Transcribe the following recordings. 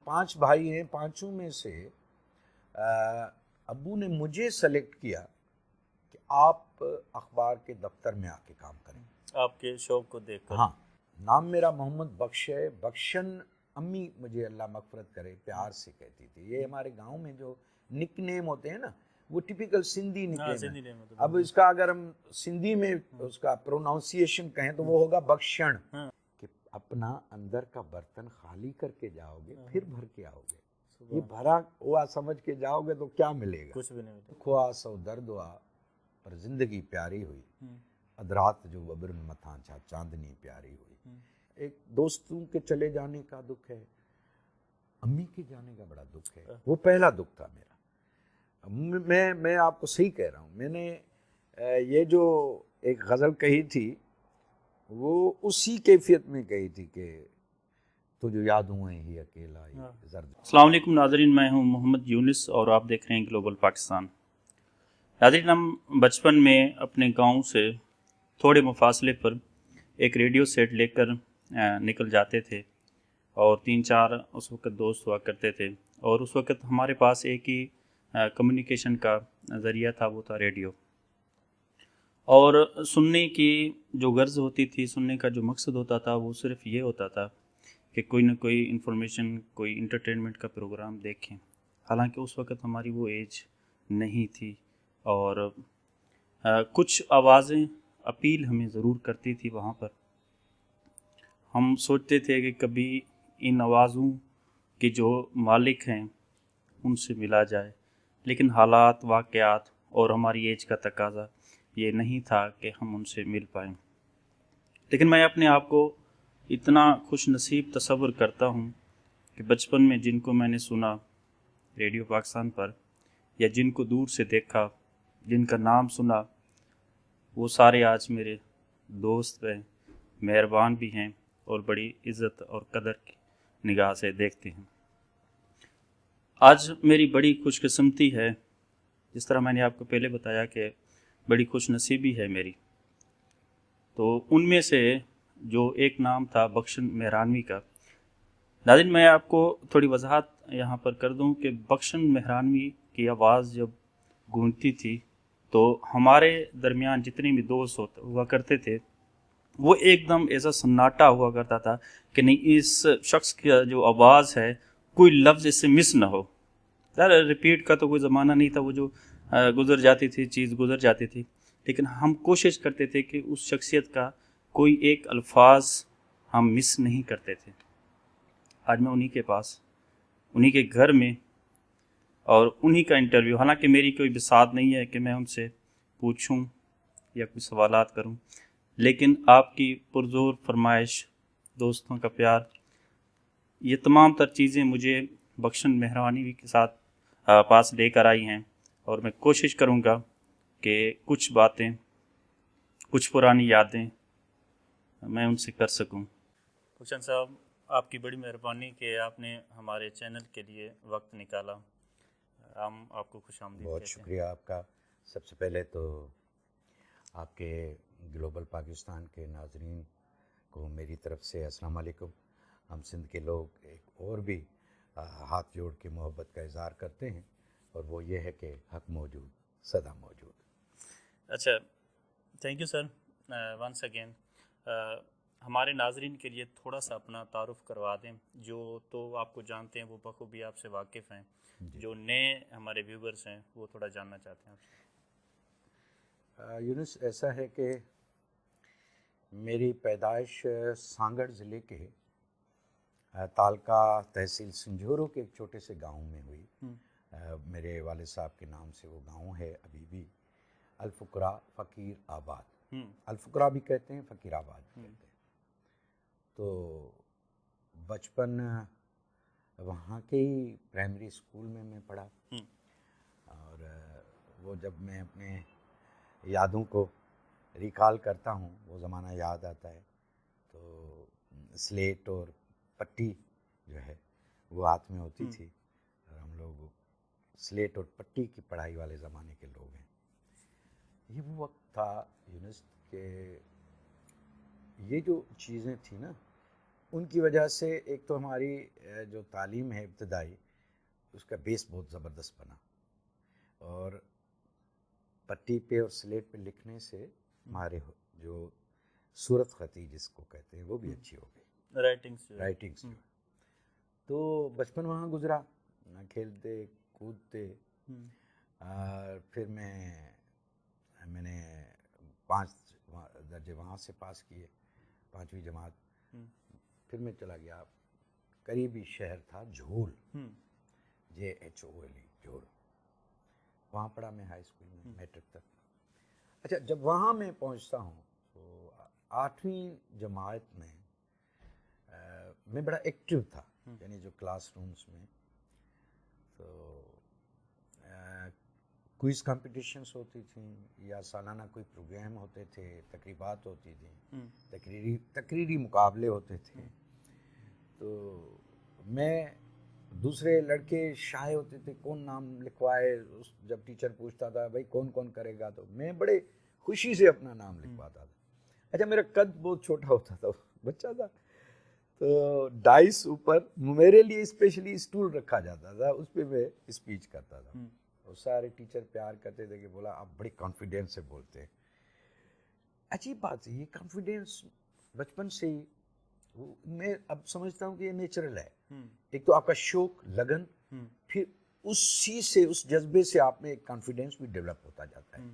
5 بھائی ہیں، پانچوں میں سے ابو نے مجھے سلیکٹ کیا کہ آپ اخبار کے دفتر میں آ کے کام کریں، آپ کے شوق کو دیکھ کر. ہاں. نام میرا محمد بخش ہے. بخشن امی مجھے اللہ مغفرت کرے پیار سے کہتی تھی. یہ ہمارے گاؤں میں جو نک نیم ہوتے ہیں نا وہ ٹپیکل سندھی نک نیم ہے. اب اس کا اگر ہم سندھی میں اس کا پروناؤنسیشن کہیں تو وہ ہوگا بخشن. کہ اپنا اندر کا برتن خالی کر کے جاؤ گے پھر بھر کے آؤ گے. یہ بھرا ہوا سمجھ کے جاؤ گے تو کیا ملے گا؟ کچھ بھی نہیں ملے. خواہ سو درد ہوا پر زندگی پیاری ہوئی، ادرات جو وبر میں متھاں چھا چاندنی پیاری ہوئی. ایک دوستوں کے چلے جانے کا دکھ ہے، امی کے جانے کا بڑا دکھ ہے. وہ پہلا دکھ تھا میرا. میں آپ کو صحیح کہہ رہا ہوں. میں نے یہ جو ایک غزل کہی تھی وہ اسی کیفیت میں کہی تھی کہ تو جو یادوں ہیں ہی اکیلا ہی زرد. السلام علیکم ناظرین، میں ہوں محمد یونس اور آپ دیکھ رہے ہیں گلوبل پاکستان. ناظرین، ہم بچپن میں اپنے گاؤں سے تھوڑے مفاصلے پر ایک ریڈیو سیٹ لے کر نکل جاتے تھے اور 3-4 اس وقت دوست ہوا کرتے تھے، اور اس وقت ہمارے پاس ایک ہی کمیونیکیشن کا ذریعہ تھا، وہ تھا ریڈیو. اور سننے کی جو غرض ہوتی تھی، سننے کا جو مقصد ہوتا تھا وہ صرف یہ ہوتا تھا کہ کوئی نہ کوئی انفارمیشن، کوئی انٹرٹینمنٹ کا پروگرام دیکھیں. حالانکہ اس وقت ہماری وہ ایج نہیں تھی، اور کچھ آوازیں اپیل ہمیں ضرور کرتی تھی. وہاں پر ہم سوچتے تھے کہ کبھی ان آوازوں کے جو مالک ہیں ان سے ملا جائے، لیکن حالات، واقعات اور ہماری ایج کا تقاضا یہ نہیں تھا کہ ہم ان سے مل پائیں. لیکن میں اپنے آپ کو اتنا خوش نصیب تصور کرتا ہوں کہ بچپن میں جن کو میں نے سنا ریڈیو پاکستان پر، یا جن کو دور سے دیکھا، جن کا نام سنا، وہ سارے آج میرے دوست ہیں، مہربان بھی ہیں اور بڑی عزت اور قدر کی نگاہ سے دیکھتے ہیں. آج میری بڑی خوش قسمتی ہے، جس طرح میں نے آپ کو پہلے بتایا کہ بڑی خوش نصیبی ہے میری. تو ان میں سے جو ایک نام تھا بخشن مہرانوی کا. ناظرین، میں آپ کو تھوڑی وضاحت یہاں پر کر دوں کہ بخشن مہرانوی کی آواز جب گونجتی تھی تو ہمارے درمیان جتنے بھی دوست ہوا کرتے تھے وہ ایک دم ایسا سناٹا ہوا کرتا تھا کہ نہیں، اس شخص کی جو آواز ہے کوئی لفظ اس سے مس نہ ہو. ریپیٹ کا تو کوئی زمانہ نہیں تھا، وہ جو گزر جاتی تھی چیز گزر جاتی تھی، لیکن ہم کوشش کرتے تھے کہ اس شخصیت کا کوئی ایک الفاظ ہم مس نہیں کرتے تھے. آج میں انہی کے پاس، انہی کے گھر میں، اور انہی کا انٹرویو. حالانکہ میری کوئی بساط نہیں ہے کہ میں ان سے پوچھوں یا کوئی سوالات کروں، لیکن آپ کی پرزور فرمائش، دوستوں کا پیار، یہ تمام تر چیزیں مجھے بخشن مہرانوی کے ساتھ پاس لے کر آئی ہیں. اور میں کوشش کروں گا کہ کچھ باتیں، کچھ پرانی یادیں میں ان سے کر سکوں. بخشن صاحب، آپ کی بڑی مہربانی کہ آپ نے ہمارے چینل کے لیے وقت نکالا. ہم آپ کو خوش آمدید بہت کہتے ہیں. شکریہ آپ کا. سب سے پہلے تو آپ کے گلوبل پاکستان کے ناظرین کو میری طرف سے السلام علیکم. ہم سندھ کے لوگ ایک اور بھی ہاتھ جوڑ کے محبت کا اظہار کرتے ہیں، اور وہ یہ ہے کہ حق موجود سدا موجود. اچھا، thank you sir once again. ہمارے ناظرین کے لیے تھوڑا سا اپنا تعارف کروا دیں. جو تو آپ کو جانتے ہیں وہ بخوبی آپ سے واقف ہیں، جو نئے ہمارے ویورز ہیں وہ تھوڑا جاننا چاہتے ہیں آپ سے. یونس، ایسا ہے کہ میری پیدائش سانگڑ ضلع کے تالکا تحصیل سنجھورو کے ایک چھوٹے سے گاؤں میں ہوئی. میرے والد صاحب کے نام سے وہ گاؤں ہے ابھی بھی، الفقراء فقیر آباد. الفقراء بھی کہتے ہیں، فقیر آباد بھی کہتے ہیں. تو بچپن وہاں کے ہی پرائمری اسکول میں پڑھا، اور وہ جب میں اپنے یادوں کو ریکال کرتا ہوں، وہ زمانہ یاد آتا ہے، تو سلیٹ اور پٹی جو ہے وہ ہاتھ میں ہوتی تھی، اور ہم لوگ سلیٹ اور پٹی کی پڑھائی والے زمانے کے لوگ ہیں. یہ وہ وقت تھا یونس کہ یہ جو چیزیں تھیں نا، ان کی وجہ سے ایک تو ہماری جو تعلیم ہے ابتدائی اس کا بیس بہت زبردست بنا، اور پٹی پہ اور سلیٹ پہ لکھنے سے ہمارے جو صورت خطی جس کو کہتے ہیں وہ بھی اچھی ہو گئی، رائٹنگ سے۔ تو بچپن وہاں گزرا، کھیلتے کودتے، پھر میں نے 5 درجے وہاں سے پاس کیے، 5ویں جماعت۔ پھر میں چلا گیا، قریبی شہر تھا جھول، JHOLE، جھول، وہاں پڑھا میں ہائی اسکول میں میٹرک تک۔ اچھا، جب وہاں میں پہنچتا ہوں تو 8ویں جماعت میں بڑا ایکٹیو تھا، یعنی جو کلاس رومز میں تو کوئز کمپٹیشنس ہوتی تھیں یا سالانہ کوئی پروگرام ہوتے تھے، تقریبات ہوتی تھیں، تقریری مقابلے ہوتے تھے، تو میں دوسرے لڑکے شائع ہوتے تھے کون نام لکھوائے، جب ٹیچر پوچھتا تھا بھائی کون کون کرے گا تو میں بڑے خوشی سے اپنا نام لکھواتا تھا۔ اچھا، میرا قد بہت چھوٹا ہوتا تھا، بچہ تھا، تو ڈائس اوپر میرے لیے اسپیشلی اسٹول رکھا جاتا تھا، اس پہ میں اسپیچ کرتا تھا، اور سارے ٹیچر پیار کرتے تھے کہ بولا آپ بڑی کانفیڈینس سے بولتے ہیں۔ عجیب بات ہے، یہ کانفیڈینس بچپن سے ہی میں اب سمجھتا ہوں کہ یہ نیچرل ہے۔ ایک تو آپ کا شوق، لگن، پھر اسی سے، اس جذبے سے آپ میں ایک کانفیڈینس بھی ڈیولپ ہوتا جاتا ہے۔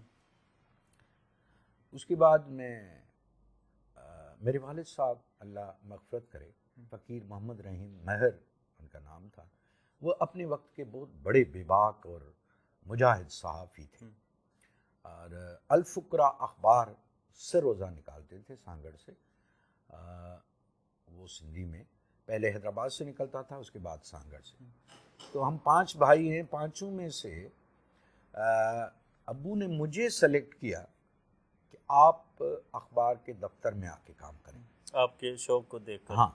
اس کے بعد میرے والد صاحب اللہ مغفرت کرے، فقیر محمد رحیم مہر ان کا نام تھا، وہ اپنے وقت کے بہت بڑے بیباک اور مجاہد صحافی تھے، اور الفقراء اخبار سے روزہ نکالتے تھے سانگڑ سے، وہ سندھی میں پہلے حیدرآباد سے نکلتا تھا، اس کے بعد سانگڑ سے۔ تو ہم 5 بھائی ہیں، 5 میں سے ابو نے مجھے سلیکٹ کیا کہ آپ اخبار کے دفتر میں آ کے کام کریں، آپ کے شوق کو دیکھ کر۔ ہاں،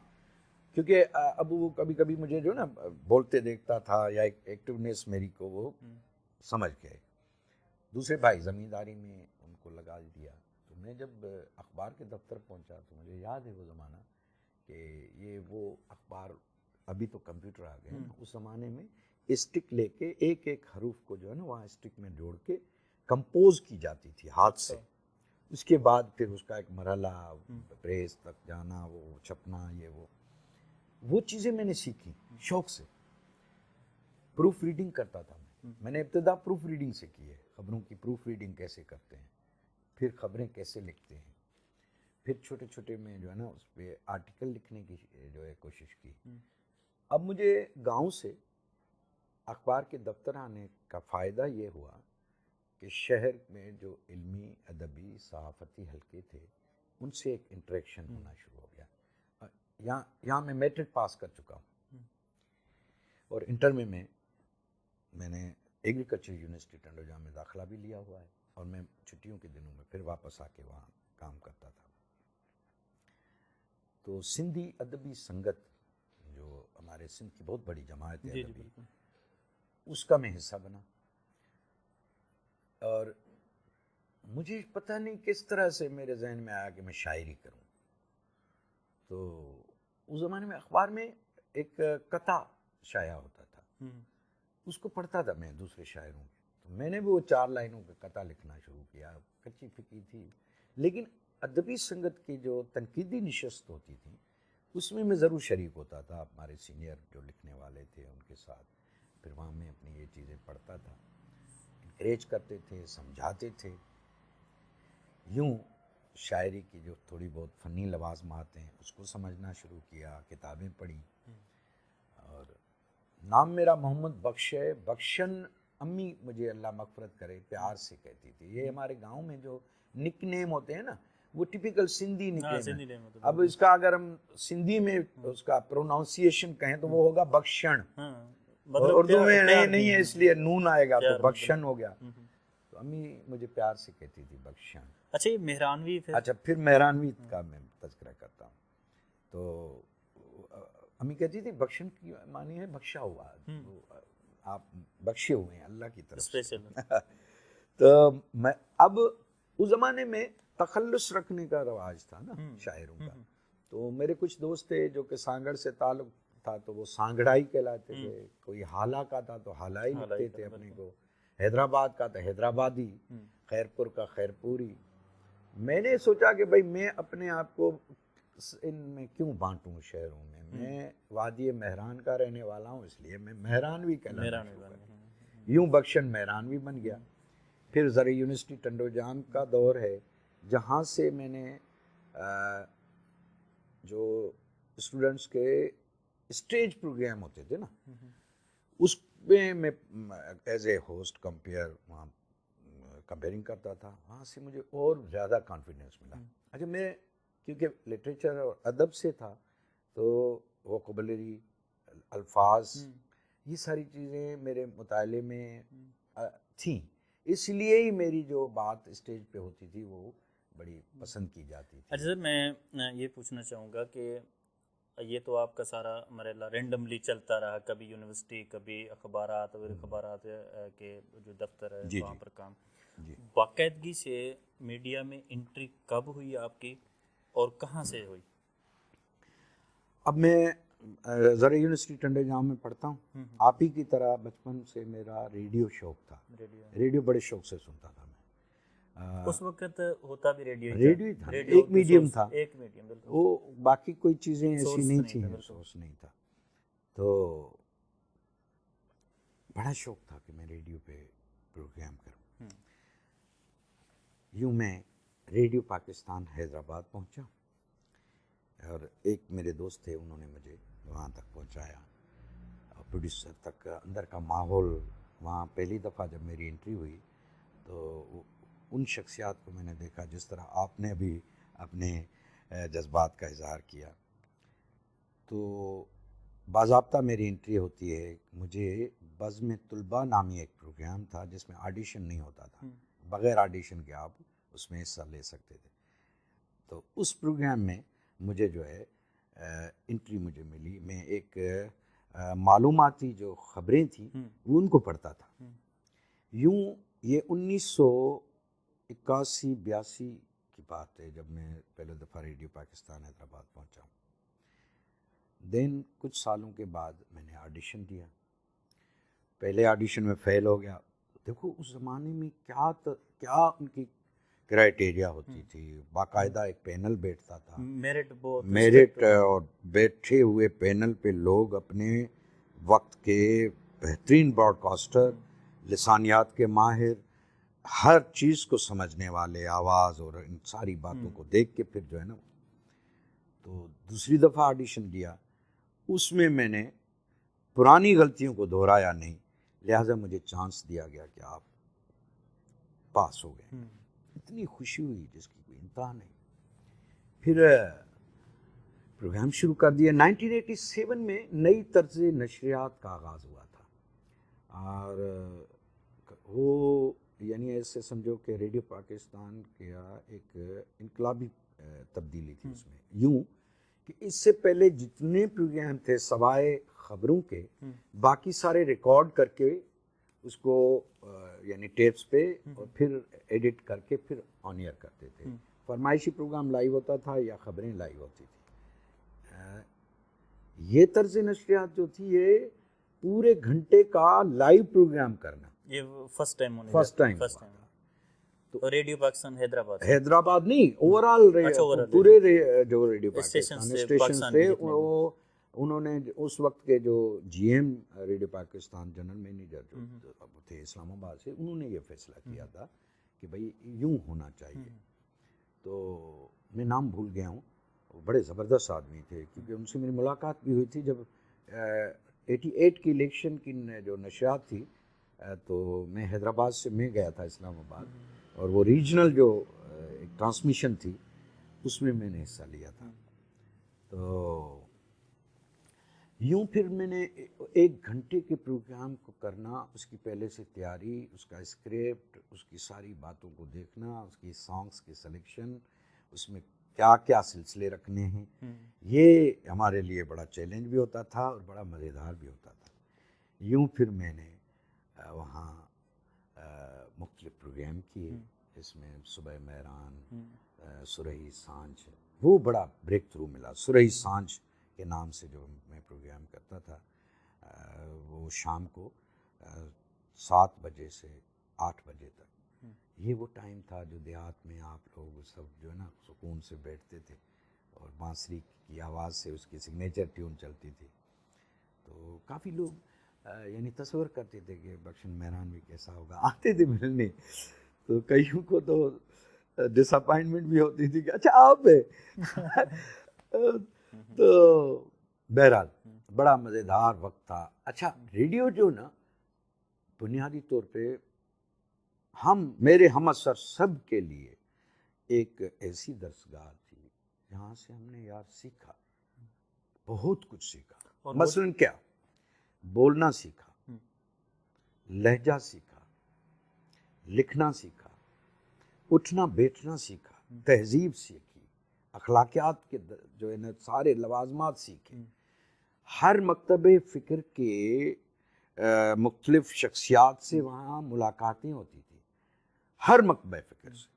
کیونکہ ابو کبھی کبھی مجھے جو نا بولتے دیکھتا تھا یا ایکٹیونیس میری کو وہ سمجھ گئے۔ دوسرے بھائی زمینداری میں ان کو لگا دیا۔ تو میں جب اخبار کے دفتر پہنچا تو مجھے یاد ہے وہ زمانہ کہ یہ وہ اخبار، ابھی تو کمپیوٹر آ گئے نا، اس زمانے میں اسٹک لے کے ایک ایک حروف کو جو ہے نا وہاں اسٹک میں جوڑ کے کمپوز کی جاتی تھی ہاتھ سے، اس کے بعد پھر اس کا ایک مرحلہ پریس تک جانا، وہ چھپنا، یہ وہ چیزیں میں نے سیکھی شوق سے۔ پروف ریڈنگ کرتا تھا میں نے ابتدا پروف ریڈنگ سے کی ہے، خبروں کی پروف ریڈنگ کیسے کرتے ہیں، پھر خبریں کیسے لکھتے ہیں، پھر چھوٹے چھوٹے میں جو ہے نا اس پہ آرٹیکل لکھنے کی جو ہے کوشش کی۔ اب مجھے گاؤں سے اخبار کے دفتر آنے کا فائدہ یہ ہوا کہ شہر میں جو علمی، ادبی، صحافتی حلقے تھے ان سے ایک انٹریکشن ہونا شروع ہو گیا۔ یہاں میں میٹرک پاس کر چکا ہوں، اور انٹر میں نے ایگریکلچر یونیورسٹی ٹنڈوجا میں داخلہ بھی لیا ہوا ہے، اور میں چھٹیوں کے دنوں میں پھر واپس آ کے وہاں کام کرتا تھا۔ تو سندھی ادبی سنگت جو ہمارے سندھ کی بہت بڑی جماعت ہے ادبی، اس کا میں حصہ بنا، اور مجھے پتہ نہیں کس طرح سے میرے ذہن میں آیا کہ میں شاعری کروں۔ تو اس زمانے میں اخبار میں ایک قطع شائع ہوتا تھا، اس کو پڑھتا تھا میں دوسرے شاعروں کے، تو میں نے وہ 4 لائنوں کا قطع لکھنا شروع کیا۔ کچی پھکی تھی، لیکن ادبی سنگت کی جو تنقیدی نشست ہوتی تھی اس میں ضرور شریک ہوتا تھا، ہمارے سینئر جو لکھنے والے تھے ان کے ساتھ، پھر وہاں میں اپنی یہ چیزیں پڑھتا تھا، انکریج کرتے تھے، سمجھاتے تھے۔ یوں شاعری کی جو تھوڑی بہت فنی لوازمات ہیں اس کو سمجھنا شروع کیا، کتابیں پڑھی، اور نام میرا محمد بخش ہے۔ بخشن امی مجھے اللہ مغفرت کرے پیار سے کہتی تھی۔ یہ ہمارے گاؤں میں جو نک نیم ہوتے ہیں نا وہ ٹپیکل سندھی نک نیم ہے۔ اب اس کا اگر ہم سندھی میں اس کا پروناؤنسیشن کہیں تو وہ ہوگا بخشن، اردو میں نہیں ہے اس لیے نون آئے گا تو بخشن ہو گیا۔ تو امی مجھے پیار سے کہتی تھی بخشن۔ اچھا، یہ مہرانوی پھر مہرانوی کا میں تذکرہ کرتا ہوں، تو امی کہتی تھی بخشن کی معنی ہے بخشا ہوا، آپ بخشے ہوئے ہیں اللہ کی طرف سے۔ تو میں اب اس زمانے میں تخلص رکھنے کا رواج تھا نا شاعروں کا، تو میرے کچھ دوست تھے جو کہ سانگڑ سے تعلق تھا تو وہ سانگڑائی کہلاتے تھے، کوئی حالہ کا تھا تو حالائی لکھتے تھے اپنے کو، حیدرآباد کا تو حیدرآبادی، خیرپور کا خیرپوری. میں نے سوچا کہ بھائی میں اپنے آپ کو ان میں کیوں بانٹوں شہروں میں وادی مہران کا رہنے والا ہوں، اس لیے میں مہرانوی کہلانا شروع کر دیا. یوں بخشن مہرانوی بن گیا. پھر زرعی یونیورسٹی ٹنڈو جام کا دور ہے جہاں سے میں نے جو اسٹوڈنٹس کے اسٹیج پروگرام ہوتے تھے نا اس میں ایز اے ہوسٹ وہاں کمپیئرنگ کرتا تھا، وہاں سے مجھے اور زیادہ کانفیڈنس ملا. اچھا میں کیونکہ لٹریچر اور ادب سے تھا تو ووکیبلری، الفاظ، یہ ساری چیزیں میرے مطالعے میں تھیں، اس لیے ہی میری جو بات اسٹیج پہ ہوتی تھی وہ بڑی پسند کی جاتی تھی. اچھا سر، میں یہ پوچھنا چاہوں گا کہ یہ تو آپ کا سارا مرحلہ رینڈملی چلتا رہا، کبھی یونیورسٹی، کبھی اخبارات اور اخبارات کے جو دفتر ہے وہاں پر کام. باقاعدگی سے میڈیا میں انٹری کب ہوئی آپ کی اور کہاں سے ہوئی؟ اب میں زرعی یونیورسٹی ٹنڈے جام میں پڑھتا ہوں. آپ ہی کی طرح بچپن سے میرا ریڈیو شوق تھا، ریڈیو بڑے شوق سے سنتا تھا میں. اس وقت ہوتا بھی ریڈیو ہی تھا، ایک میڈیم تھا ایک میڈیم، وہ، باقی کوئی چیزیں ایسی نہیں تھیں، سورس نہیں تھا. تو بڑا شوق تھا کہ میں ریڈیو پہ پروگرام کروں. یوں میں ریڈیو پاکستان حیدرآباد پہنچا اور ایک میرے دوست تھے، انہوں نے مجھے وہاں تک پہنچایا. پروڈیوسر تک اندر کا ماحول، وہاں پہلی دفعہ جب میری انٹری ہوئی تو ان شخصیات کو میں نے دیکھا جس طرح آپ نے بھی اپنے جذبات کا اظہار کیا. تو باضابطہ میری انٹری ہوتی ہے. مجھے بزم طلبہ نامی ایک پروگرام تھا جس میں آڈیشن نہیں ہوتا تھا، بغیر آڈیشن کے آپ اس میں حصہ لے سکتے تھے. تو اس پروگرام میں مجھے جو ہے انٹری مجھے ملی. میں ایک معلوماتی جو خبریں تھیں وہ ان کو پڑھتا تھا. یوں یہ 1981-82 کی بات ہے جب میں پہلے دفعہ ریڈیو پاکستان حیدرآباد پہنچا ہوں. دین کچھ سالوں کے بعد میں نے آڈیشن دیا. پہلے آڈیشن میں فیل ہو گیا. دیکھو اس زمانے میں کیا ان کی کرائٹیریا ہوتی تھی. باقاعدہ ایک پینل بیٹھتا تھا، میرٹ، اور بیٹھے ہوئے پینل پہ لوگ اپنے وقت کے بہترین براڈ کاسٹر، لسانیات کے ماہر، ہر چیز کو سمجھنے والے، آواز اور ان ساری باتوں کو دیکھ کے پھر جو ہے نا. تو دوسری دفعہ آڈیشن دیا، اس میں نے پرانی غلطیوں کو دہرایا نہیں، لہٰذا مجھے چانس دیا گیا کہ آپ پاس ہو گئے. اتنی خوشی ہوئی جس کی کوئی انتہا نہیں. پھر پروگرام شروع کر دیا. 1987 میں نئی طرز نشریات کا آغاز ہوا تھا اور وہ یعنی ایسے سمجھو کہ ریڈیو پاکستان کا ایک انقلابی تبدیلی تھی اس میں. یوں کہ اس سے پہلے جتنے پروگرام تھے سوائے خبروں کے باقی سارے ریکارڈ کر کے اس کو یعنی ٹیپس پہ اور پھر ایڈٹ کر کے پھر آن ایئر کرتے تھے. فرمائشی پروگرام لائیو ہوتا تھا یا خبریں لائیو ہوتی تھی. یہ طرز نشریات جو تھی یہ پورے گھنٹے کا لائیو پروگرام کرنا یہ فرسٹ ٹائم تو ریڈیو پاکستان حیدرآباد نہیں، اوور آل پورے جو ریڈیو پاکستان اسٹیشن تھے وہ انہوں نے اس وقت کے جو G M radio Pakistan general manager جو تھے اسلام آباد سے، انہوں نے یہ فیصلہ کیا تھا کہ بھائی یوں ہونا چاہیے. تو میں نام بھول گیا ہوں، بڑے زبردست آدمی تھے کیونکہ ان سے میری ملاقات بھی ہوئی تھی جب 88 کی الیکشن کی جو نشریات تھی. تو میں حیدرآباد سے میں گیا تھا اسلام آباد اور وہ ریجنل جو ایک ٹرانسمیشن تھی اس میں نے حصہ لیا تھا. تو یوں پھر میں نے ایک گھنٹے کے پروگرام کو کرنا، اس کی پہلے سے تیاری، اس کا اسکرپٹ، اس کی ساری باتوں کو دیکھنا، اس کی سانگس کی سلیکشن، اس میں کیا کیا سلسلے رکھنے ہیں، یہ ہمارے لیے بڑا چیلنج بھی ہوتا تھا اور بڑا مزیدار بھی ہوتا تھا. یوں پھر میں نے وہاں مختلف پروگرام کیے، اس میں صبح مہران، سرہی سانجھ، وہ بڑا بریک تھرو ملا. سرئی سانجھ کے نام سے جو میں پروگرام کرتا تھا, وہ شام کو 7 بجے سے 8 بجے تک. یہ وہ ٹائم تھا جو دیہات میں آپ لوگ سب جو ہے نا سکون سے بیٹھتے تھے اور بانسری کی آواز سے اس کی سگنیچر ٹیون چلتی تھی. تو کافی لوگ یعنی تصور کرتے تھے کہ بخشن مہران بھی کیسا ہوگا, آتے تھے ملنے. تو کئیوں کو تو ڈساپوائنٹمنٹ بھی ہوتی تھی کہ اچھا آپ ہے. تو بہرحال بڑا مزیدار وقت تھا. اچھا ریڈیو جو نا بنیادی طور پہ میرے ہم اثر سب کے لیے ایک ایسی درسگاہ تھی جہاں سے ہم نے یار سیکھا, بہت کچھ سیکھا. مثلاً کیا, بولنا سیکھا, لہجہ سیکھا, لکھنا سیکھا, اٹھنا بیٹھنا سیکھا, تہذیب سیکھی, اخلاقیات کے جو ہے نا سارے لوازمات سیکھے. ہر مکتب فکر کے مختلف شخصیات سے وہاں ملاقاتیں ہوتی تھیں. ہر مکتب فکر سے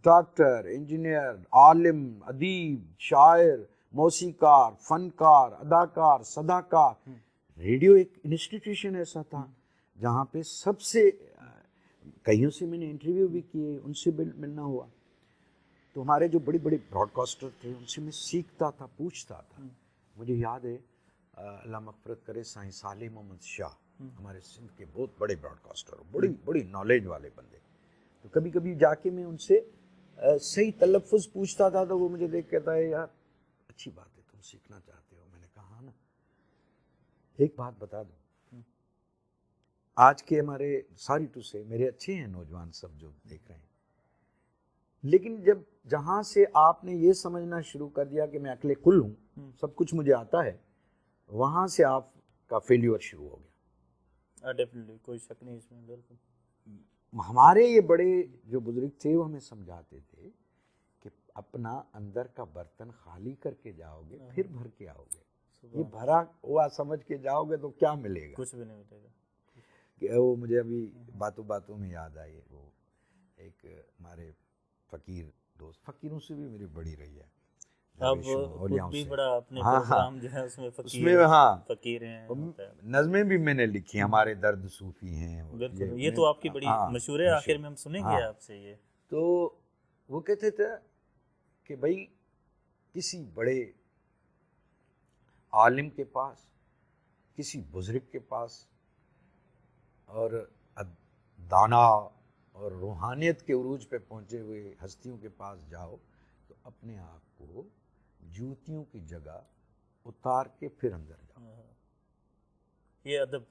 ڈاکٹر, انجینئر, عالم, ادیب, شاعر, موسیقار, فنکار, اداکار, صداکار. ریڈیو ایک انسٹیٹیوشن ایسا تھا جہاں پہ سب سے, کئیوں سے میں نے انٹرویو بھی کیے, ان سے ملنا ہوا. تو ہمارے جو بڑے بڑے براڈ کاسٹر تھے ان سے میں سیکھتا تھا, پوچھتا تھا. مجھے یاد ہے اللہ مغفرت کرے سائیں صالح محمد شاہ, ہمارے سندھ کے بہت بڑے براڈ کاسٹر, بڑی بڑی نالج والے بندے. تو کبھی کبھی جا کے میں ان سے صحیح تلفظ پوچھتا تھا تو وہ مجھے دیکھ کہتا ہے یار اچھی بات ہے تم سیکھنا چاہتے ہو. میں نے کہا ہاں نا. ایک بات بتا دوں, آج کے ہمارے ساری ٹو سے میرے اچھے ہیں نوجوان سب جو دیکھ رہے ہیں, لیکن جہاں سے آپ نے یہ سمجھنا شروع کر دیا کہ میں عقل کل ہوں, سب کچھ مجھے آتا ہے, وہاں سے آپ کا فیلیور شروع ہو گیا. ڈیفینیٹلی کوئی شک نہیں اس میں. بالکل ہمارے یہ بڑے جو بزرگ تھے وہ ہمیں سمجھاتے تھے کہ اپنا اندر کا برتن خالی کر کے جاؤ گے پھر بھر کے آؤ گے. یہ بھرا ہوا سمجھ کے جاؤ گے تو کیا ملے گا, کچھ بھی نہیں ملے گا. وہ مجھے ابھی باتوں میں یاد آئی, وہ ایک ہمارے فقیر دوست, فقیروں سے بھی میری بڑی رہی ہے. اب خود بھی بڑا اپنے پروگرام جو ہے اس میں فقیر ہیں. نظمیں بھی میں نے لکھی, ہمارے درد صوفی ہیں. بالکل, یہ تو آپ کی بڑی مشہور ہے. آخر میں ہم سنیں گے آپ سے یہ. تو وہ کہتے تھے کہ بھائی کسی بڑے عالم کے پاس, کسی بزرگ کے پاس اور دانا اور روحانیت کے عروج پہ پہنچے ہوئے ہستیوں کے پاس جاؤ تو اپنے آپ کو جوتیوں کی جگہ اتار کے پھر اندر جاؤ. یہ ادب,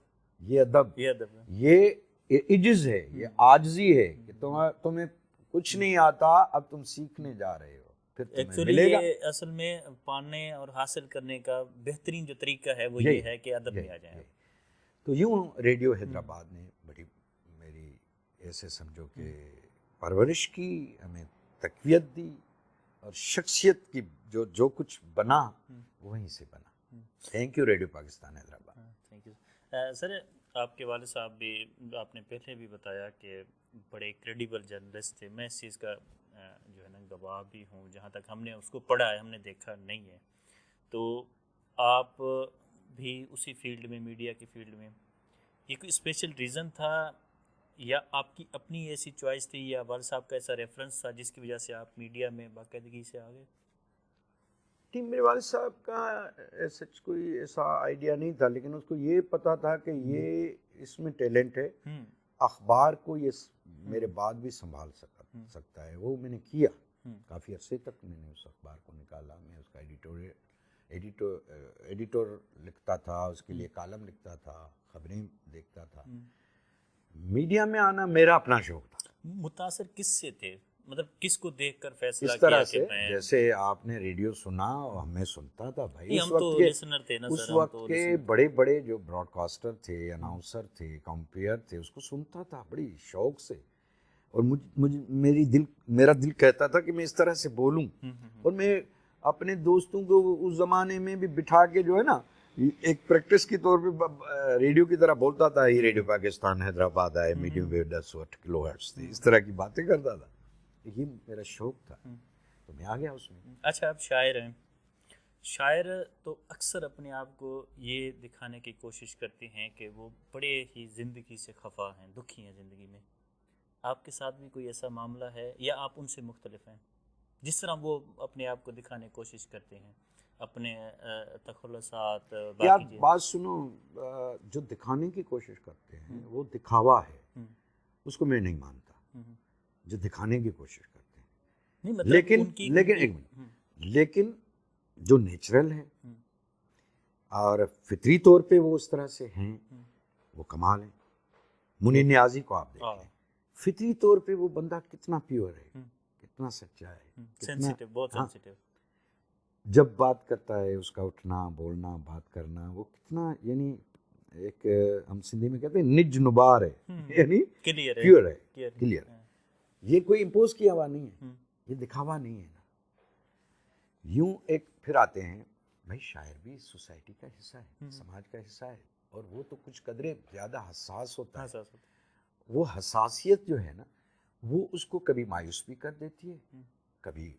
یہ عجز ہے, یہ عاجزی ہے کہ تمہیں کچھ نہیں آتا, اب تم سیکھنے جا رہے ہو, پھر تمہیں ملے گا. یہ اصل میں پانے اور حاصل کرنے کا بہترین جو طریقہ ہے وہ یہ ہے کہ ادب میں آ جائیں. تو یوں ریڈیو حیدرآباد نے بڑی میری ایسے سمجھو کہ پرورش کی, ہمیں تقویت دی, اور شخصیت کی جو کچھ بنا وہیں سے بنا. Thank you radio Pakistan Hyderabad. Thank you سر. آپ کے والد صاحب بھی, آپ نے پہلے بھی بتایا کہ بڑے کریڈیبل جرنلسٹ تھے. میں اس چیز کا جو ہے نا گواہ بھی ہوں, جہاں تک ہم نے اس کو پڑھا ہے, ہم نے دیکھا نہیں ہے. تو آپ بھی اسی فیلڈ میں, میڈیا کی فیلڈ میں, یہ کوئی اسپیشل ریزن تھا یا آپ کی اپنی ایسی چوائس تھی یا والد صاحب کا ایسا ریفرنس تھا جس کی وجہ سے آپ میڈیا میں باقاعدگی سے آ گئے؟ میرے والد صاحب کا سچ کوئی ایسا آئیڈیا نہیں تھا, لیکن اس کو یہ پتا تھا کہ یہ اس میں ٹیلنٹ ہے. اخبار کو یہ میرے بعد بھی سنبھال سکتا ہے. وہ میں نے کیا, کافی عرصے تک میں نے اس اخبار کو نکالا. میں اس کا ایڈیٹور لکھتا تھا, اس کے لیے کالم لکھتا تھا, خبریں دیکھتا تھا. میڈیا میں آنا میرا اپنا شوق تھا. متاثر کس سے تھے, مطلب کس کو دیکھ کر فیصلہ اس طرح کیا سے جیسے آپ نے ریڈیو سنا اور میں سنتا تھا بھائی. اس وقت کے بڑے بڑے جو براڈ کاسٹر تھے, اناؤنسر تھے, کمپیئر تھے, اس کو سنتا تھا بڑی شوق سے. اور میرا دل کہتا تھا کہ میں اس طرح سے بولوں. اور میں اپنے دوستوں کو اس زمانے میں بھی بٹھا کے جو ہے نا ایک پریکٹس کی طور پہ ریڈیو کی طرح بولتا تھا, یہ ریڈیو پاکستان حیدرآباد ہے, میڈیم ویو 10 کلو ہرٹز تھی, اس طرح کی باتیں کرتا تھا. یہ میرا شوق تھا. تو میں آ گیا اس میں. اچھا آپ شاعر ہیں. شاعر تو اکثر اپنے آپ کو یہ دکھانے کی کوشش کرتے ہیں کہ وہ بڑے ہی زندگی سے خفا ہیں, دکھی ہیں زندگی میں. آپ کے ساتھ بھی کوئی ایسا معاملہ ہے یا آپ ان سے مختلف ہیں؟ جس طرح وہ اپنے آپ کو دکھانے کی کوشش کرتے ہیں, اپنے تخلصات یار باقی چیزیں. بات سنو, جو دکھانے کی کوشش کرتے ہیں وہ دکھاوا ہے, اس کو میں نہیں مانتا. جو دکھانے کی کوشش کرتے ہیں, نہیں مطلب لیکن جو نیچرل ہے اور فطری طور پہ وہ اس طرح سے ہیں, وہ کمال ہے. منی نیازی کو آپ دیکھیں, فطری طور پہ وہ بندہ کتنا پیور ہے, کتنا سچا ہے, سینسیٹیو, بہت سینسیٹیو. جب بات کرتا ہے اس کا اٹھنا بولنا بات کرنا وہ کتنا, یعنی ایک ہم سندھی میں کہتے ہیں نج نبار ہے, یعنی پیور ہے, کلیئر. یہ کوئی امپوز کیا ہوا نہیں ہے, یہ دکھاوا نہیں ہے نا. یوں ایک پھر آتے ہیں بھائی, شاعر بھی سوسائٹی کا حصہ ہے, سماج کا حصہ ہے, اور وہ تو کچھ قدرے زیادہ حساس ہوتا ہے. وہ حساسیت جو ہے نا, وہ اس کو کبھی مایوس بھی کر دیتی ہے, کبھی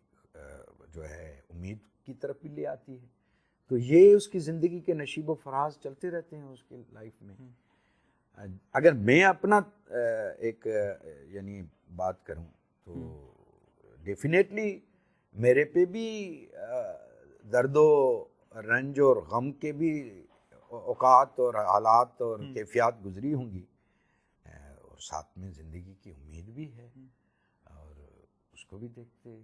جو ہے امید کی طرف بھی لے آتی ہے. تو یہ اس کی زندگی کے نشیب و فراز چلتے رہتے ہیں اس کی لائف میں. اگر میں اپنا ایک یعنی بات کروں تو ڈیفینیٹلی میرے پہ بھی درد و رنج اور غم کے بھی اوقات اور حالات اور کیفیات گزری ہوں گی, اور ساتھ میں زندگی کی امید بھی ہے, اور اس کو بھی دیکھتے,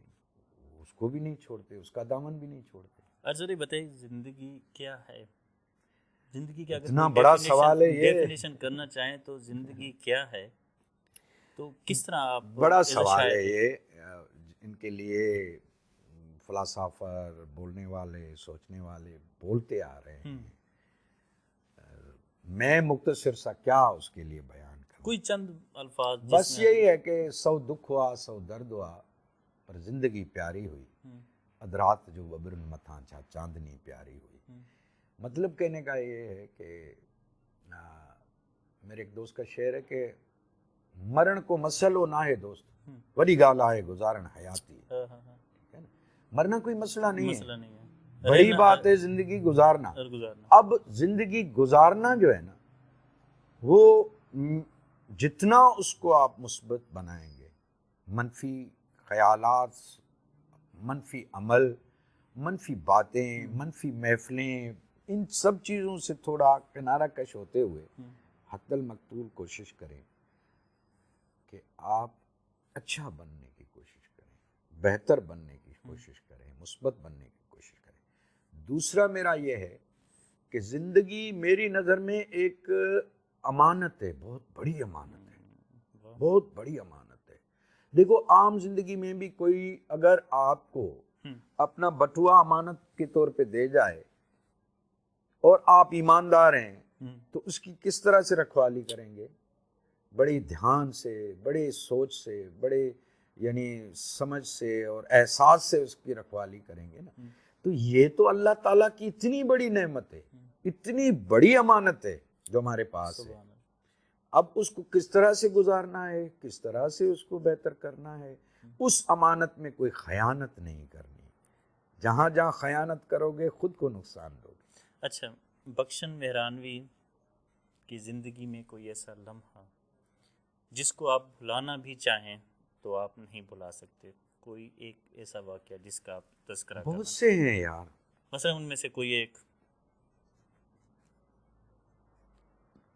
اس کو بھی نہیں چھوڑتے, اس کا دامن بھی نہیں چھوڑتے. ارزری بتائیے زندگی کیا ہے؟ زندگی کا اتنا بڑا سوال ہے یہ, ڈیفینیشن کرنا چاہیں تو زندگی کیا ہے, تو کس طرح آپ؟ بڑا سوال ہے یہ, ان کے لیے فلاسفر, بولنے والے, سوچنے والے بولتے آ رہے ہیں. میں مختصر سا کیا اس کے لیے بیان کروں, کوئی چند الفاظ. بس یہی ہے کہ 100 دکھ ہوا 100 درد ہوا, پر زندگی پیاری ہوئی, ادرات جو وبر متھاں چھا چاندنی پیاری ہوئی. مطلب کہنے کا یہ ہے کہ میرے ایک دوست کا شعر ہے کہ مرن کو مسئلہ نہ ہے دوست, وڈی گال ہے گزارن حیاتی. مرنا کوئی مسئلہ نہیں ہے, بڑی بات ہے زندگی گزارنا. اب زندگی گزارنا جو ہے نا, وہ جتنا اس کو آپ مثبت بنائیں گے, منفی خیالات, منفی عمل, منفی باتیں, منفی محفلیں, ان سب چیزوں سے تھوڑا کنارہ کش ہوتے ہوئے حتی المقتول کوشش کریں کہ آپ اچھا بننے کی کوشش کریں, بہتر بننے کی کوشش کریں, مثبت بننے کی کوشش کریں. دوسرا میرا یہ ہے کہ زندگی میری نظر میں ایک امانت ہے, بہت بڑی امانت ہے, بہت بڑی امانت ہے. دیکھو عام زندگی میں بھی کوئی اگر آپ کو اپنا بٹوا امانت کے طور پہ دے جائے اور آپ ایماندار ہیں, تو اس کی کس طرح سے رکھوالی کریں گے؟ بڑی دھیان سے, بڑے سوچ سے, بڑے یعنی سمجھ سے اور احساس سے اس کی رکھوالی کریں گے نا. تو یہ تو اللہ تعالیٰ کی اتنی بڑی نعمت ہے, اتنی بڑی امانت ہے جو ہمارے پاس ہے. اب اس کو کس طرح سے گزارنا ہے, کس طرح سے اس کو بہتر کرنا ہے, اس امانت میں کوئی خیانت نہیں کرنی. جہاں جہاں خیانت کرو گے خود کو نقصان دو گے. اچھا, بخشن مہرانوی کی زندگی میں کوئی ایسا لمحہ جس کو آپ بھلانا بھی چاہیں تو آپ نہیں بھلا سکتے, کوئی ایک ایسا واقعہ جس کا آپ تذکرہ کرنا؟ بہت سے ہیں یار, مثلا ان میں سے کوئی ایک.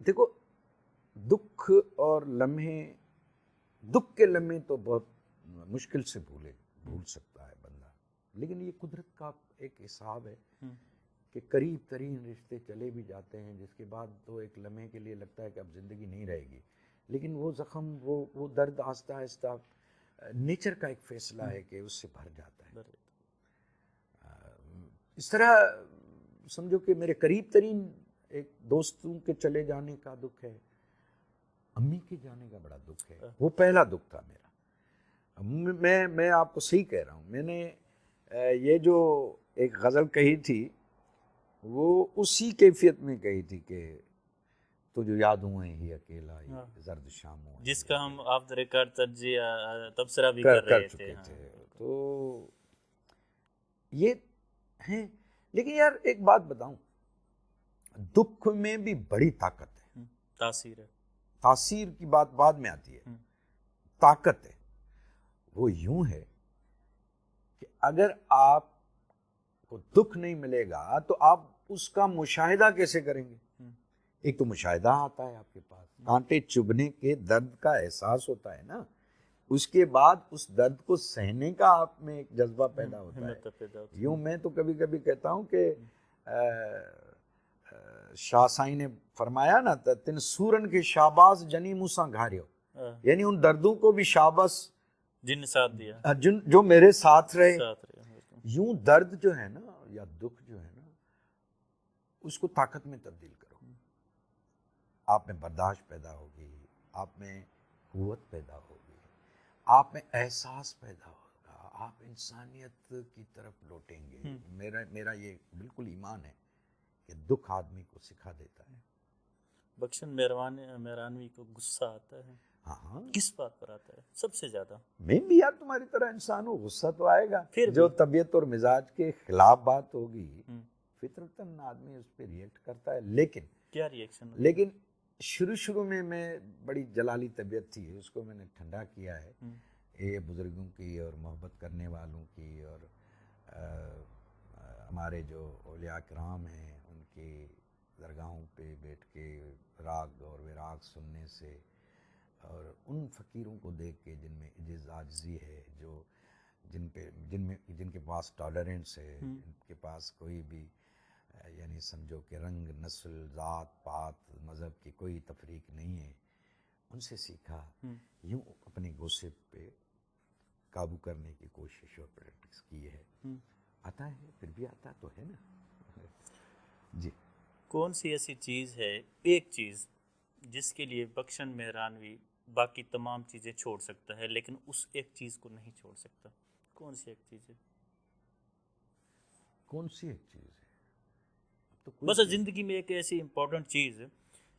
دیکھو دکھ اور لمحے, دکھ کے لمحے تو بہت مشکل سے بھول سکتا ہے بندہ, لیکن یہ قدرت کا ایک حساب ہے کہ قریب ترین رشتے چلے بھی جاتے ہیں, جس کے بعد تو ایک لمحے کے لیے لگتا ہے کہ اب زندگی نہیں رہے گی, لیکن وہ زخم, وہ درد آہستہ آہستہ نیچر کا ایک فیصلہ ہے کہ اس سے بھر جاتا ہے. اس طرح سمجھو کہ میرے قریب ترین ایک دوستوں کے چلے جانے کا دکھ ہے, امی کے جانے کا بڑا دکھ ہے. وہ پہلا دکھ تھا میرا. میں آپ کو صحیح کہہ رہا ہوں, میں نے یہ جو ایک غزل کہی تھی وہ اسی کیفیت میں کہی تھی کہ تو جو یادوں ہیں ہی اکیلا ہی زرد شاموں, جس کا ہم آف دا ریکارڈ تبصرہ بھی کر رہے چکے تھے. تو یہ ہیں. لیکن یار ایک بات بتاؤں, دکھ میں بھی بڑی طاقت ہے. تاثیر ہے. تاثیر کی بات بعد میں آتی ہے, طاقت ہے. وہ یوں ہے کہ اگر آپ کو دکھ نہیں ملے گا تو آپ اس کا مشاہدہ کیسے کریں گے؟ ایک تو مشاہدہ آتا ہے آپ کے پاس, کانٹے چبھنے کے درد کا احساس ہوتا ہے نا, اس کے بعد اس درد کو سہنے کا آپ میں ایک جذبہ پیدا ہوتا ہے. یوں میں تو کبھی کبھی کہتا ہوں کہ شاہ سائیں نے فرمایا نا, تن سورن کے شاباز جنی موسیٰ گھاریو, یعنی ان دردوں کو بھی شاباز جن نے ساتھ دیا, جو میرے ساتھ رہے. یوں درد جو ہے نا یا دکھ جو ہے نا, اس کو طاقت میں تبدیل کرو. آپ میں برداشت پیدا ہوگی, آپ میں قوت پیدا ہوگی, آپ میں احساس پیدا ہوگا, آپ انسانیت کی طرف لوٹیں گے. میرا یہ بالکل ایمان ہے کہ دکھ آدمی کو سکھا دیتا ہے. بخشن مہرانوی کو غصہ آتا ہے. ہاں, کس بات پر آتا ہے سب سے زیادہ؟ میں بھی یار تمہاری طرح انسان ہوں, غصہ تو آئے گا. پھر جو طبیعت اور مزاج کے خلاف بات ہوگی فطرتاً آدمی اس پہ ریئیکٹ کرتا ہے. لیکن کیا ریئیکشن؟ لیکن شروع میں بڑی جلالی طبیعت تھی, اس کو میں نے ٹھنڈا کیا ہے. یہ بزرگوں کی اور محبت کرنے والوں کی اور ہمارے جو اولیاء کرام ہیں ان کی درگاہوں پہ بیٹھ کے راگ اور وراگ سننے سے, اور ان فقیروں کو دیکھ کے جن میں عجز عاجزی ہے, جو جن کے پاس ٹالرنس ہے, جن کے پاس کوئی بھی یعنی سمجھو کہ رنگ, نسل, ذات پات, مذہب کی کوئی تفریق نہیں ہے, ان سے سیکھا. یوں اپنے غصے پہ قابو کرنے کی کوشش اور پریکٹس کی ہے. آتا ہے, پھر بھی آتا تو ہے نا. جی, کون سی ایسی چیز ہے, ایک چیز جس کے لیے بخشن مہرانوی باقی تمام چیزیں چھوڑ سکتا ہے لیکن اس ایک چیز کو نہیں چھوڑ سکتا؟ کون سی ایک چیز ہے؟ کون سی ایک چیز ہے؟ بس زندگی میں ایک ایسی امپورٹنٹ چیز ہے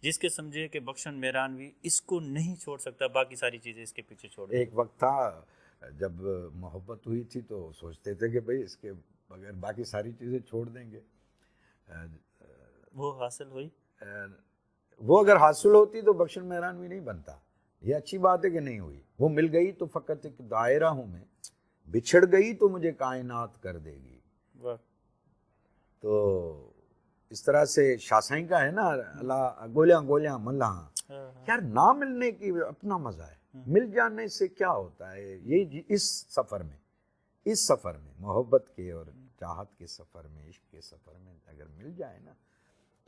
جس کے سمجھے کہ بخشن مہرانوی اس کو نہیں چھوڑ سکتا, باقی ساری چیزیں اس کے پیچھے چھوڑ دیں. ایک وقت تھا جب محبت ہوئی تھی تو سوچتے تھے کہ بھئی اس کے بغیر باقی ساری چیزیں چھوڑ دیں گے. وہ حاصل ہوئی؟ وہ اگر حاصل ہوتی تو بخشن مہرانوی نہیں بنتا. یہ اچھی بات ہے کہ نہیں ہوئی. وہ مل گئی تو فقط ایک دائرہ ہوں میں, بچھڑ گئی تو مجھے کائنات کر دے گی. تو اس طرح سے شاہ سائیں کا ہے نا, اللہ گولیاں ملاں, یار نہ ملنے کی اپنا مزہ ہے, مل جانے سے کیا ہوتا ہے. یہ اس سفر میں محبت کے اور چاہت کے سفر میں, عشق کے سفر میں اگر مل جائے نا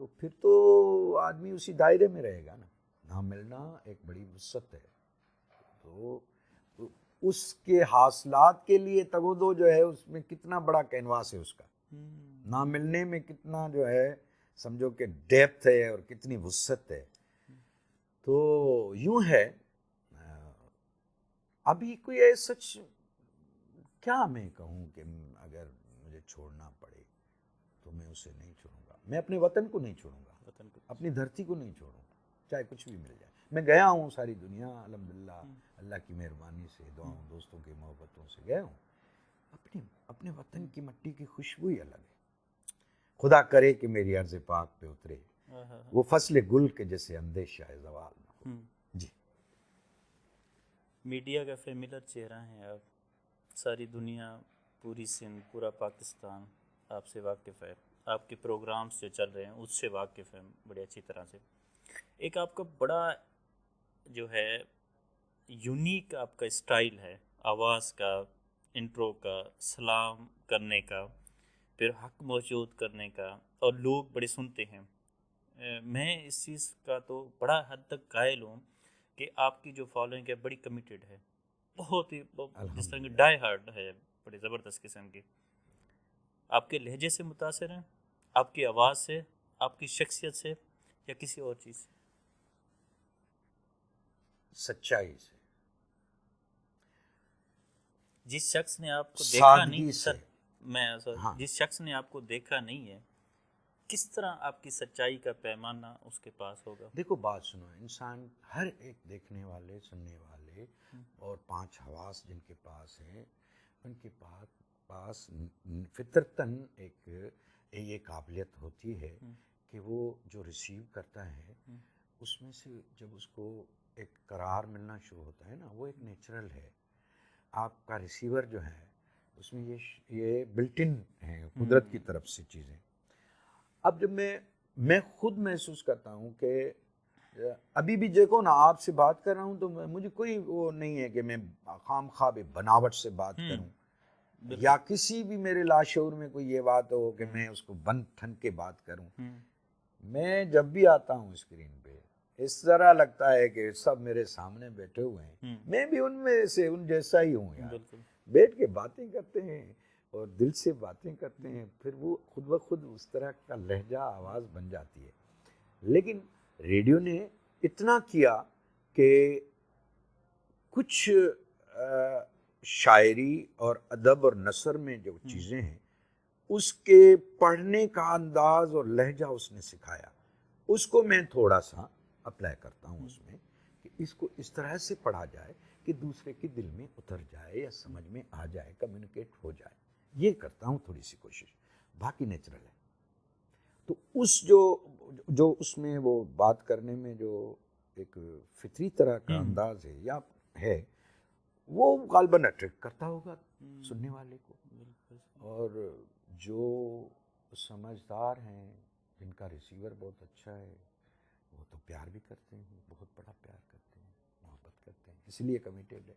تو پھر تو آدمی اسی دائرے میں رہے گا نا. نہ ملنا ایک بڑی وسعت ہے, تو اس کے حاصلات کے لیے تگودو جو ہے اس میں کتنا بڑا کینواس ہے اس کا, نہ ملنے میں کتنا جو ہے سمجھو کہ ڈیپتھ ہے اور کتنی وسعت ہے. تو یوں ہے, ابھی کوئی سچ کیا میں کہوں کہ اگر مجھے چھوڑنا پڑے تو میں اسے نہیں چھوڑوں گا. میں اپنے وطن کو نہیں چھوڑوں گا, اپنی دھرتی کو نہیں چھوڑوں گا, چاہے کچھ بھی مل جائے. میں گیا ہوں ساری دنیا, الحمدللہ اللہ کی مہربانی سے, دعاؤں دوستوں کی محبتوں سے گیا ہوں. اپنے وطن کی مٹی کی خوشبو ہی الگ ہے. خدا کرے کہ میری عرض پاک پہ اترے وہ فصل گل کے جیسے اندیشہ زوال نہ ہو. جی, میڈیا کا فیملر چہرہ ہیں آپ, ساری دنیا, پوری سندھ, پورا پاکستان آپ سے واقف ہے, آپ کے پروگرامز جو چل رہے ہیں اس سے واقف ہیں بڑی اچھی طرح سے. ایک آپ کا بڑا جو ہے یونیک آپ کا اسٹائل ہے, آواز کا, انٹرو کا, سلام کرنے کا, پھر حق موجود کرنے کا, اور لوگ بڑے سنتے ہیں. میں اس چیز کا تو بڑا حد تک قائل ہوں کہ آپ کی جو فالوئنگ ہے بڑی کمیٹیڈ ہے, بہت ہی جس طرح کی ڈائی ہارڈ ہے, بڑی زبردست قسم کی. آپ کے لہجے سے متاثر ہیں, آپ کی آواز سے, آپ کی شخصیت سے, یا کسی اور چیز سے؟ سچائی سے. جس شخص نے آپ کو دیکھا نہیں سر, جس شخص نے آپ کو دیکھا نہیں ہے, کس طرح آپ کی سچائی کا پیمانہ اس کے پاس ہوگا؟ دیکھو بات سنو, انسان ہر ایک دیکھنے والے, سننے والے اور 5 حواس جن کے پاس ہیں, ان کے پاس فطرتاً ایک یہ قابلیت ہوتی ہے کہ وہ جو ریسیو کرتا ہے اس میں سے جب اس کو ایک قرار ملنا شروع ہوتا ہے نا، وہ ایک نیچرل ہے. آپ کا ریسیور جو ہے اس میں یہ بلٹ ان ہے قدرت کی طرف سے چیزیں. اب جب میں خود محسوس کرتا ہوں کہ ابھی بھی دیکھو نا، آپ سے بات کر رہا ہوں تو مجھے کوئی وہ نہیں ہے کہ میں خام خواب بناوٹ سے بات کروں یا کسی بھی میرے لاشعور میں کوئی یہ بات ہو کہ میں اس کو بن ٹھن کے بات کروں. میں جب بھی آتا ہوں اسکرین پہ اس طرح لگتا ہے کہ سب میرے سامنے بیٹھے ہوئے ہیں، میں بھی ان میں سے ان جیسا ہی ہوں یار. بیٹھ کے باتیں کرتے ہیں اور دل سے باتیں کرتے ہیں، پھر وہ خود بخود اس طرح کا لہجہ آواز بن جاتی ہے. لیکن ریڈیو نے اتنا کیا کہ کچھ شاعری اور ادب اور نثر میں جو چیزیں ہیں اس کے پڑھنے کا انداز اور لہجہ اس نے سکھایا. اس کو میں تھوڑا سا اپلائی کرتا ہوں اس میں کہ اس کو اس طرح سے پڑھا جائے کہ دوسرے کے دل میں اتر جائے یا سمجھ میں آ جائے، کمیونیکیٹ ہو جائے. یہ کرتا ہوں تھوڑی سی کوشش، باقی نیچرل ہے. تو اس جو اس میں وہ بات کرنے میں جو ایک فطری طرح کا انداز ہے یا ہے، وہ غالباً اٹریکٹ کرتا ہوگا سننے والے کو. اور جو سمجھدار ہیں، جن کا ریسیور بہت اچھا ہے، وہ تو پیار بھی کرتے ہیں، بہت بڑا پیار کرتے ہیں، محبت کرتے ہیں، اس لیے کمیٹیڈ ہے.